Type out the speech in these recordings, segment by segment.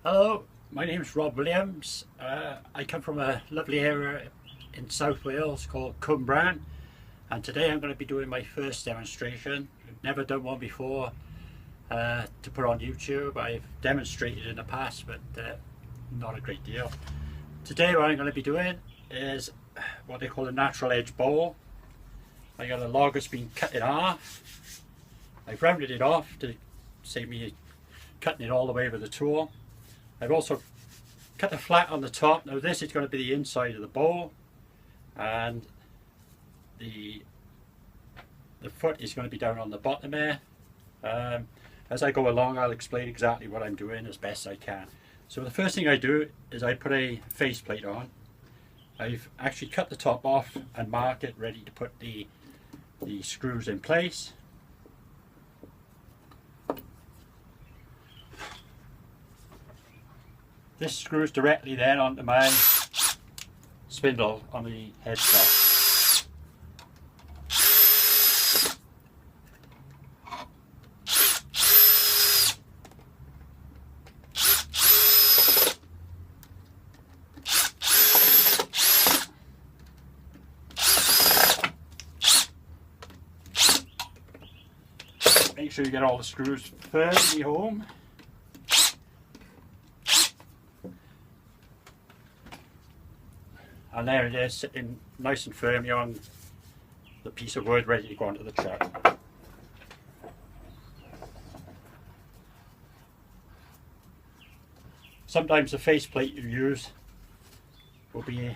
Hello, my name is Rob Williams. I come from a lovely area in South Wales called Cwmbran, and today I'm going to be doing my first demonstration. I've never done one before to put on YouTube. I've demonstrated in the past, but not a great deal. Today what I'm going to be doing is what they call a natural edge bowl. I got a log that's been cut in half. I've rounded it off to save me cutting it all the way with the tool. I've also cut the flat on the top. Now this is going to be the inside of the bowl, and the foot is going to be down on the bottom there. As I go along, I'll explain exactly what I'm doing as best I can. So the first thing I do is I put a faceplate on. I've actually cut the top off and marked it ready to put the screws in place. This screws directly then onto my spindle on the headstock. Make sure you get all the screws firmly home. And there it is, sitting nice and firmly on the piece of wood, ready to go onto the chuck. Sometimes the faceplate you use will be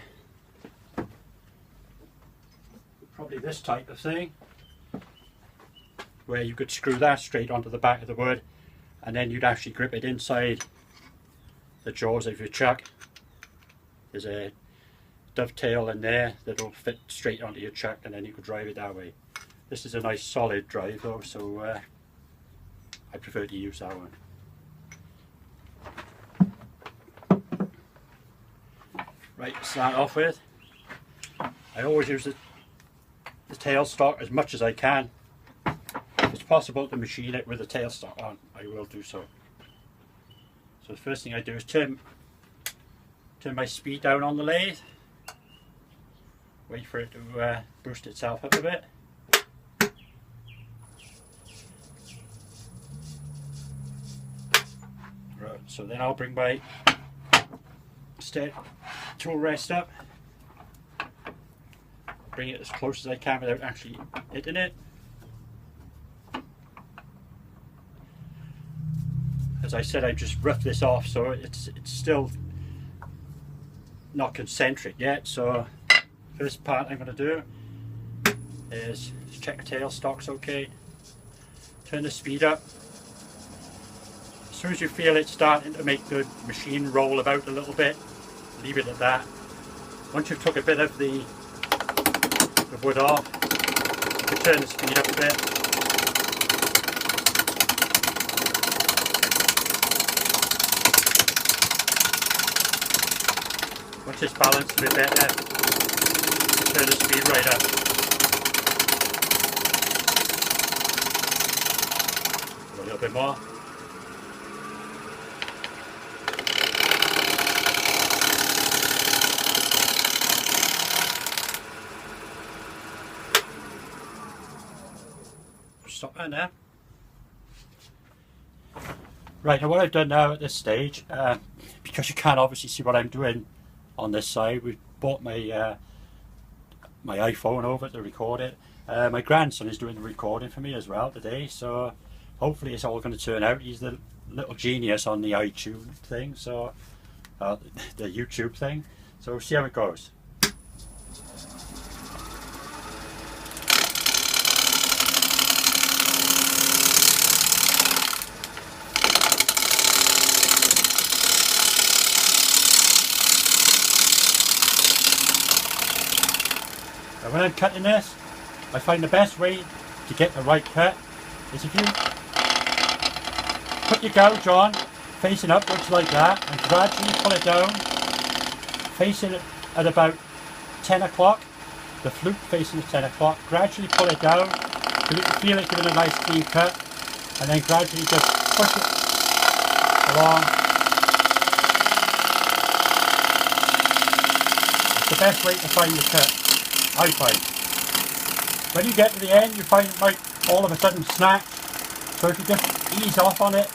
probably this type of thing, where you could screw that straight onto the back of the wood, and then you'd actually grip it inside the jaws of your chuck. There's a dovetail in there that'll fit straight onto your chuck, and then you could drive it that way. This is a nice solid drive though, so I prefer to use that one. Right, to start off with, I always use the tailstock as much as I can. If it's possible to machine it with the tailstock on, I will do so. So the first thing I do is turn my speed down on the lathe. Wait for it to boost itself up a bit. Right, so then I'll bring my tool rest up. Bring it as close as I can without actually hitting it. As I said, I just roughed this off, so it's still not concentric yet. So first part I'm going to do is check the tailstock's okay. Turn the speed up. As soon as you feel it starting to make the machine roll about a little bit, leave it at that. Once you've took a bit of the wood off, you can turn the speed up a bit. Once it's balanced a bit better, turn the speed right up. A little bit more. Stop that now. Right, now what I've done now at this stage, because you can't obviously see what I'm doing on this side, we've bought my my iPhone over to record it. My grandson is doing the recording for me as well today, so hopefully it's all going to turn out. He's the little genius on the iTunes thing, so the YouTube thing, so we'll see how it goes. Now when I'm cutting this, I find the best way to get the right cut is if you put your gouge on facing upwards like that and gradually pull it down, facing it at about 10 o'clock, the fluke facing at 10 o'clock, gradually pull it down so you can feel it giving a nice clean cut, and then gradually just push it along the best way to find the cut, I find. When you get to the end, you find it might all of a sudden snatch. So if you just ease off on it,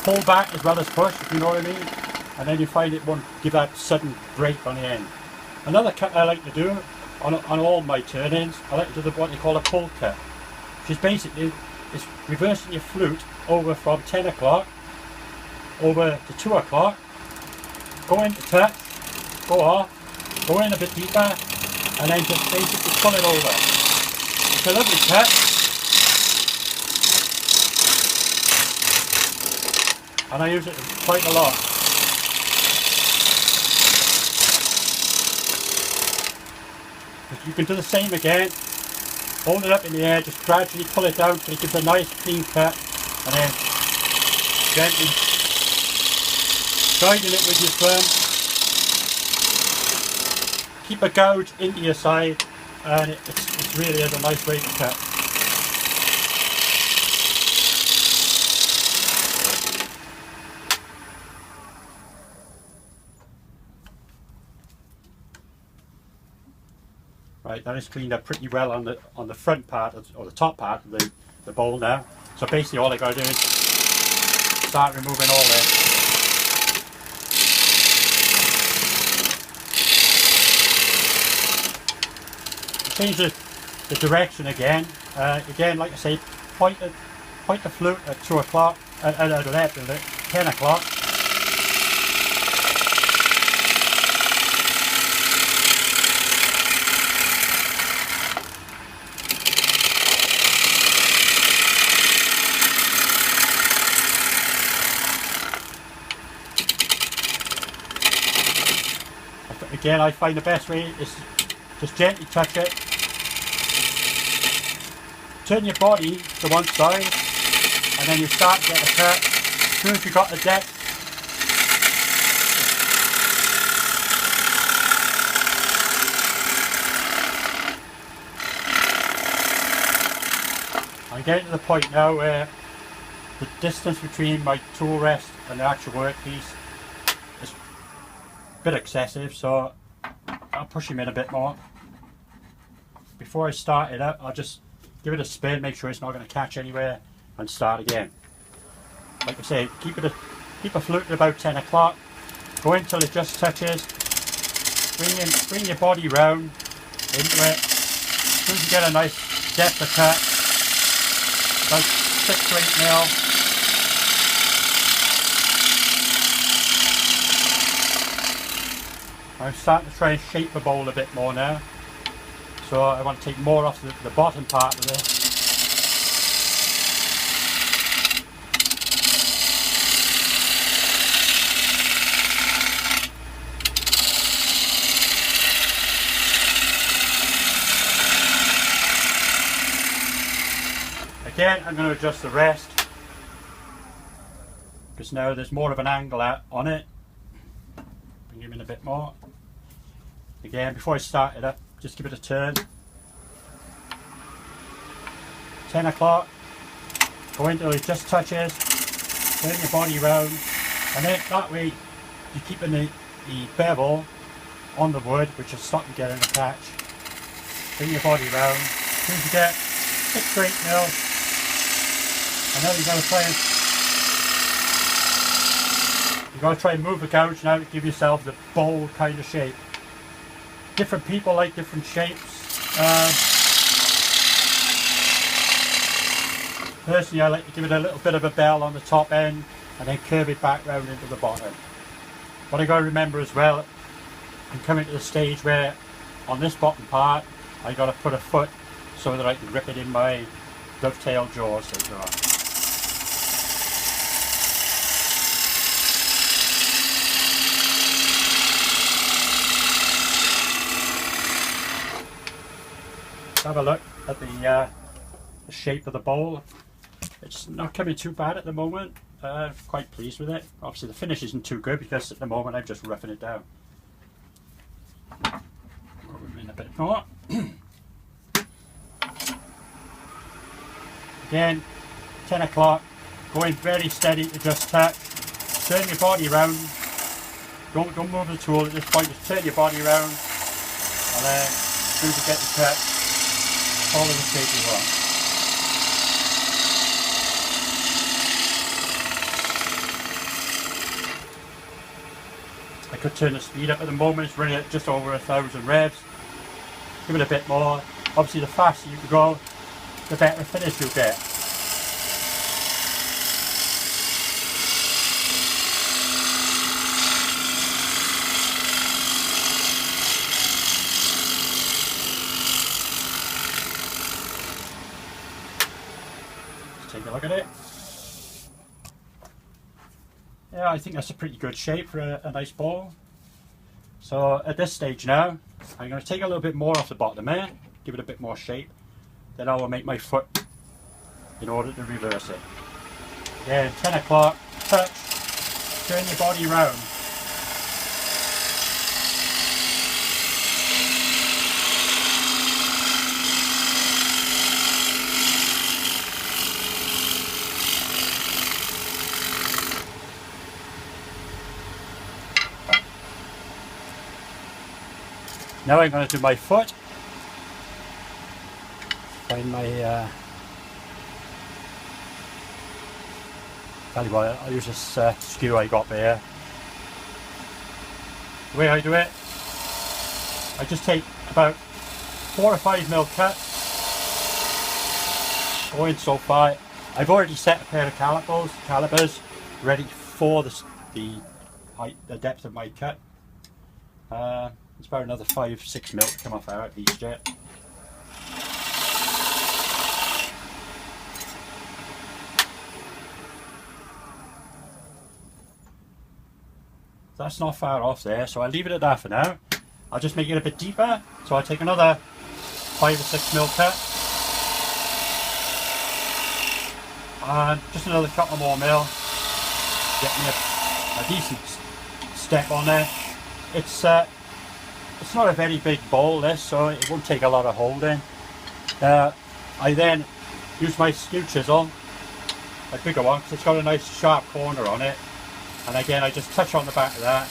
pull back as well as push, if you know what I mean, and then you find it won't give that sudden break on the end. Another cut I like to do on all my turn-ins, I like to do what they call a pull cut, which is basically is reversing your flute over from 10 o'clock over to 2 o'clock, go into touch, go off, go in a bit deeper, and then just basically pull it over. It's a lovely cut, and I use it quite a lot. But you can do the same again, hold it up in the air, just gradually pull it down till it gives a nice clean cut, and then gently guiding it with your thumb. Keep a gouge into your side, and it really is a nice way to cut. Right, that is cleaned up pretty well on the front part or the top part of the bowl now. So basically all I got to do is start removing all this. Change the direction again. Again, like I say, point the flute at 2 o'clock, at 10 o'clock. Again, I find the best way is just gently touch it. Turn your body to one side, and then you start to get a cut. As soon as you've got the depth, I'm getting to the point now where the distance between my tool rest and the actual workpiece is a bit excessive, so I'll push him in a bit more. Before I start it up, I'll just give it a spin, make sure it's not going to catch anywhere, and start again. Like I say, keep a flute at about 10 o'clock, go until it just touches, bring your body round into it. As soon as you get a nice depth of cut, about 6 to 8 mil, I'm starting to try and shape the bowl a bit more now. So I want to take more off the bottom part of this. Again, I'm going to adjust the rest, because now there's more of an angle on it. Bring him in a bit more. Again, before I start it up, just give it a turn. 10 o'clock, go until it just touches, turn your body round, and then that way you're keeping the bevel on the wood, which will stop you getting a catch. Bring your body round, as soon as you get 6 to 8 mil, and now you've got to try and move the gouge now to give yourself the bowl kind of shape. Different people like different shapes. Personally, I like to give it a little bit of a bell on the top end and then curve it back round into the bottom. What I got to remember as well, I'm coming to the stage where on this bottom part I got to put a foot so that I can grip it in my dovetail jaws later on. Have a look at the shape of the bowl. It's not coming too bad at the moment. Quite pleased with it. Obviously the finish isn't too good because at the moment I'm just roughing it down. In a bit more. Again, 10 o'clock, going very steady to just touch. Turn your body around. Don't move the tool at this point, just turn your body around. and then as soon as you get the cut, follow the shape you want. I could turn the speed up at the moment, it's running at just over 1,000 revs. Give it a bit more. Obviously the faster you can go, the better finish you'll get. Let's take a look at it. Yeah, I think that's a pretty good shape for a nice ball. So at this stage now, I'm going to take a little bit more off the bottom here, give it a bit more shape. Then I will make my foot in order to reverse it. Then 10 o'clock, touch, turn your body round. Now I'm going to do my foot. Find my tell you what, I'll use this skew I got there. The way I do it, I just take about 4 or 5 mil cut, go in so far. I've already set a pair of calipers ready for the depth of my cut. It's about another 5-6 mil to come off out at least yet. That's not far off there, so I'll leave it at that for now. I'll just make it a bit deeper, so I'll take another 5 or 6 mil cut. And just another couple more mil. Get me a decent step on there. It's not a very big bowl this, so it won't take a lot of holding. I then use my skew chisel, a bigger one, because it's got a nice sharp corner on it. And again, I just touch on the back of that,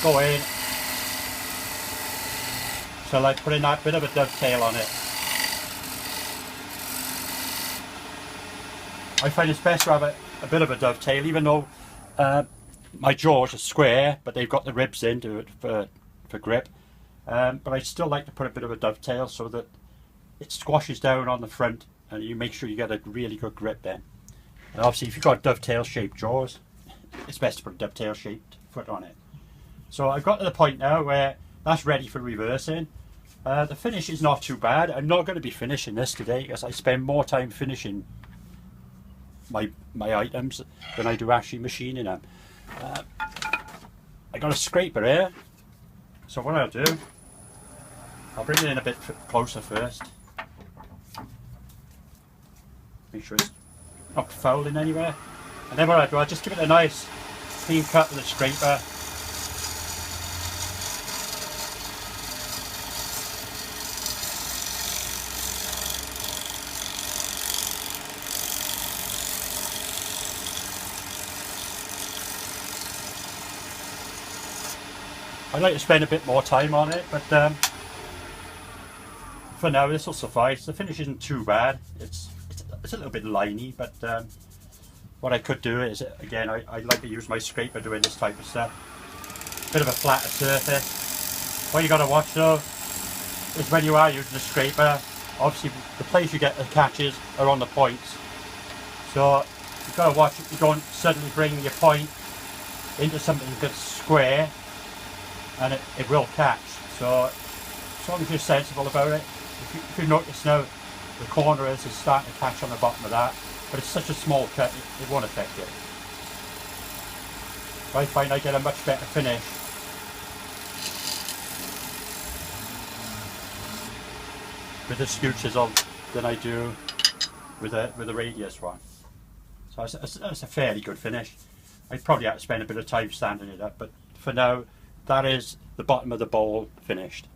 go in, so like putting that bit of a dovetail on it. I find it's best to have a bit of a dovetail, even though my jaws are square, but they've got the ribs into it for grip. But I still like to put a bit of a dovetail so that it squashes down on the front and you make sure you get a really good grip then. And obviously if you've got dovetail shaped jaws, it's best to put a dovetail shaped foot on it. So I've got to the point now where that's ready for reversing. The finish is not too bad. I'm not going to be finishing this today because I spend more time finishing my items than I do actually machining them. I got a scraper here, so what I'll do, I'll bring it in a bit closer first, make sure it's not fouling anywhere, and then what I'll do, I'll just give it a nice clean cut with a scraper. I'd like to spend a bit more time on it, but for now this will suffice. The finish isn't too bad. It's a little bit liney, but what I could do is, again, I like to use my scraper doing this type of stuff. Bit of a flatter surface. What you got to watch though is when you are using the scraper, obviously the place you get the catches are on the points. So you've got to watch it. You don't suddenly bring your point into something that's square, and it will catch. So as long as you're sensible about it, if you notice now the corner is starting to catch on the bottom of that, but it's such a small cut it won't affect it. I find I get a much better finish with the skew chisel than I do with a radius one. So that's a fairly good finish. I'd probably have to spend a bit of time sanding it up, but for now that is the bottom of the bowl finished.